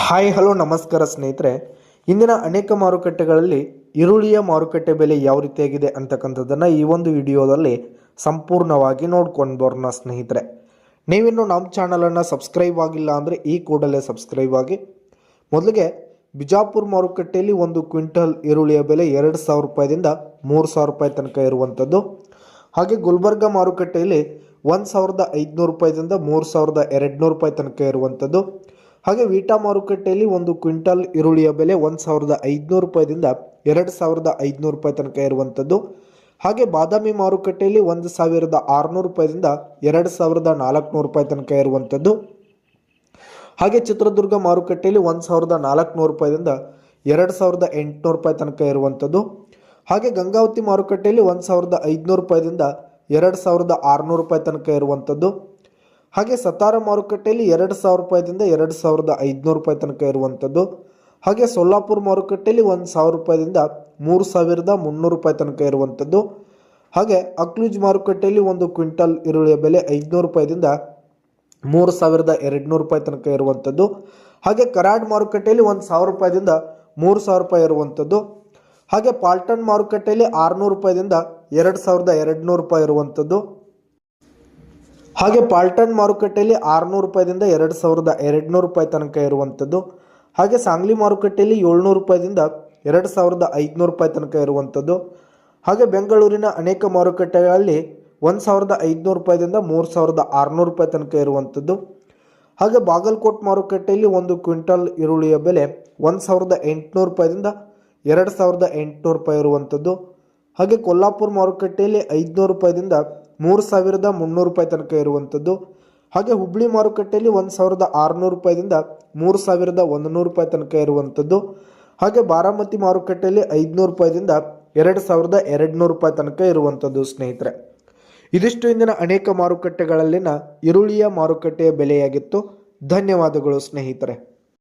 Hi hello ನಮಸ್ಕಾರ ಸ್ನೇಹಿತರೆ. ಇಂದಿನ ಅನೇಕ ಮಾರುಕಟ್ಟೆಗಳಲ್ಲಿ ಈರುಳ್ಳಿಯ ಮಾರುಕಟ್ಟೆ ಬೆಲೆ ಯಾವ ರೀತಿಯಾಗಿದೆ ಅಂತಕ್ಕಂಥದ್ದನ್ನು ಈ ಒಂದು ವಿಡಿಯೋದಲ್ಲಿ ಸಂಪೂರ್ಣವಾಗಿ ನೋಡ್ಕೊಂಡು ಬರೋಣ ಸ್ನೇಹಿತರೆ. ನೀವಿನ್ನು ನಮ್ಮ ಚಾನಲನ್ನು ಸಬ್ಸ್ಕ್ರೈಬ್ ಆಗಿಲ್ಲ ಅಂದರೆ ಈ ಕೂಡಲೇ ಸಬ್ಸ್ಕ್ರೈಬ್ ಆಗಿ. ಮೊದಲಿಗೆ ಬಿಜಾಪುರ ಮಾರುಕಟ್ಟೆಯಲ್ಲಿ ಒಂದು ಕ್ವಿಂಟಲ್ ಈರುಳ್ಳಿಯ ಬೆಲೆ 2,000 ರೂಪಾಯಿದಿಂದ 3,000 ರೂಪಾಯಿ ತನಕ ಇರುವಂಥದ್ದು. ಹಾಗೆ ಗುಲ್ಬರ್ಗ ಮಾರುಕಟ್ಟೆಯಲ್ಲಿ 1,500 ರೂಪಾಯಿದಿಂದ 3,200 ರೂಪಾಯಿ ತನಕ ಇರುವಂಥದ್ದು. ಹಾಗೆ ವೀಟಾ ಮಾರುಕಟ್ಟೆಯಲ್ಲಿ ಒಂದು ಕ್ವಿಂಟಲ್ ಈರುಳ್ಳಿಯ ಬೆಲೆ 1,500 ರೂಪಾಯಿದಿಂದ 2,500 ರೂಪಾಯಿ ತನಕ ಇರುವಂಥದ್ದು. ಹಾಗೆ ಬಾದಾಮಿ ಮಾರುಕಟ್ಟೆಯಲ್ಲಿ 1,600 ರೂಪಾಯಿದಿಂದ 2,400 ರೂಪಾಯಿ ತನಕ ಇರುವಂಥದ್ದು. ಹಾಗೆ ಚಿತ್ರದುರ್ಗ ಮಾರುಕಟ್ಟೆಯಲ್ಲಿ 1,400 ರೂಪಾಯಿದಿಂದ 2,800 ರೂಪಾಯಿ ತನಕ ಇರುವಂಥದ್ದು. ಹಾಗೆ ಗಂಗಾವತಿ ಮಾರುಕಟ್ಟೆಯಲ್ಲಿ 1,500 ರೂಪಾಯಿದಿಂದ 2,600 ರೂಪಾಯಿ ತನಕ ಇರುವಂಥದ್ದು. ಹಾಗೆ ಸತಾರ ಮಾರುಕಟ್ಟೆಯಲ್ಲಿ 2,000 ರೂಪಾಯಿದಿಂದ 2,500 ರೂಪಾಯಿ ತನಕ ಇರುವಂಥದ್ದು. ಹಾಗೆ ಸೊಲ್ಲಾಪುರ ಮಾರುಕಟ್ಟೆಯಲ್ಲಿ 1,000 ರೂಪಾಯಿದಿಂದ 3,300 ರೂಪಾಯಿ ತನಕ ಇರುವಂಥದ್ದು. ಹಾಗೆ ಅಕ್ಲೂಜ್ ಮಾರುಕಟ್ಟೆಯಲ್ಲಿ ಒಂದು ಕ್ವಿಂಟಲ್ ಈರುಳ್ಳಿಯ ಬೆಲೆ 500 ರೂಪಾಯಿದಿಂದ 3,200 ರೂಪಾಯಿ ತನಕ ಇರುವಂಥದ್ದು. ಹಾಗೆ ಕರಾಡ್ ಮಾರುಕಟ್ಟೆಯಲ್ಲಿ 1,000 ರೂಪಾಯಿದಿಂದ 3,000 ರೂಪಾಯಿ ಇರುವಂಥದ್ದು. ಹಾಗೆ ಪಾಲ್ಟನ್ ಮಾರುಕಟ್ಟೆಯಲ್ಲಿ 600 ರೂಪಾಯಿದಿಂದ 2,200 ರೂಪಾಯಿ ಇರುವಂಥದ್ದು. ಹಾಗೆ ಪಾಲ್ಟನ್ ಮಾರುಕಟ್ಟೆಯಲ್ಲಿ 600 ರೂಪಾಯಿದಿಂದ 2,200 ರೂಪಾಯಿ ತನಕ ಇರುವಂಥದ್ದು. ಹಾಗೆ ಸಾಂಗ್ಲಿ ಮಾರುಕಟ್ಟೆಯಲ್ಲಿ 700 ರೂಪಾಯಿದಿಂದ 2,500 ರೂಪಾಯಿ ತನಕ ಇರುವಂಥದ್ದು. ಹಾಗೆ ಬೆಂಗಳೂರಿನ ಅನೇಕ ಮಾರುಕಟ್ಟೆಗಳಲ್ಲಿ 1,500 ರೂಪಾಯಿದಿಂದ 3,600 ರೂಪಾಯಿ ತನಕ ಇರುವಂಥದ್ದು. ಹಾಗೆ ಬಾಗಲಕೋಟ್ ಮಾರುಕಟ್ಟೆಯಲ್ಲಿ ಒಂದು ಕ್ವಿಂಟಲ್ ಈರುಳ್ಳಿಯ ಬೆಲೆ 1,800 ರೂಪಾಯಿದಿಂದ 2,800 ರೂಪಾಯಿ ಇರುವಂಥದ್ದು. ಹಾಗೆ ಕೊಲ್ಲಾಪುರ ಮಾರುಕಟ್ಟೆಯಲ್ಲಿ 500 ರೂಪಾಯಿದಿಂದ 3,300 ರೂಪಾಯಿ ತನಕ ಇರುವಂಥದ್ದು. ಹಾಗೆ ಹುಬ್ಳಿ ಮಾರುಕಟ್ಟೆಯಲ್ಲಿ 1,600 ರೂಪಾಯಿದಿಂದ 3,100 ರೂಪಾಯಿ ತನಕ ಇರುವಂಥದ್ದು. ಹಾಗೆ ಬಾರಾಮತಿ ಮಾರುಕಟ್ಟೆಯಲ್ಲಿ 500 ರೂಪಾಯಿದಿಂದ 2,200 ರೂಪಾಯಿ ತನಕ ಇರುವಂಥದ್ದು ಸ್ನೇಹಿತರೆ. ಇದಿಷ್ಟು ಇಂದಿನ ಅನೇಕ ಮಾರುಕಟ್ಟೆಗಳಲ್ಲಿನ ಈರುಳ್ಳಿಯ ಮಾರುಕಟ್ಟೆಯ ಬೆಲೆಯಾಗಿತ್ತು. ಧನ್ಯವಾದಗಳು ಸ್ನೇಹಿತರೆ.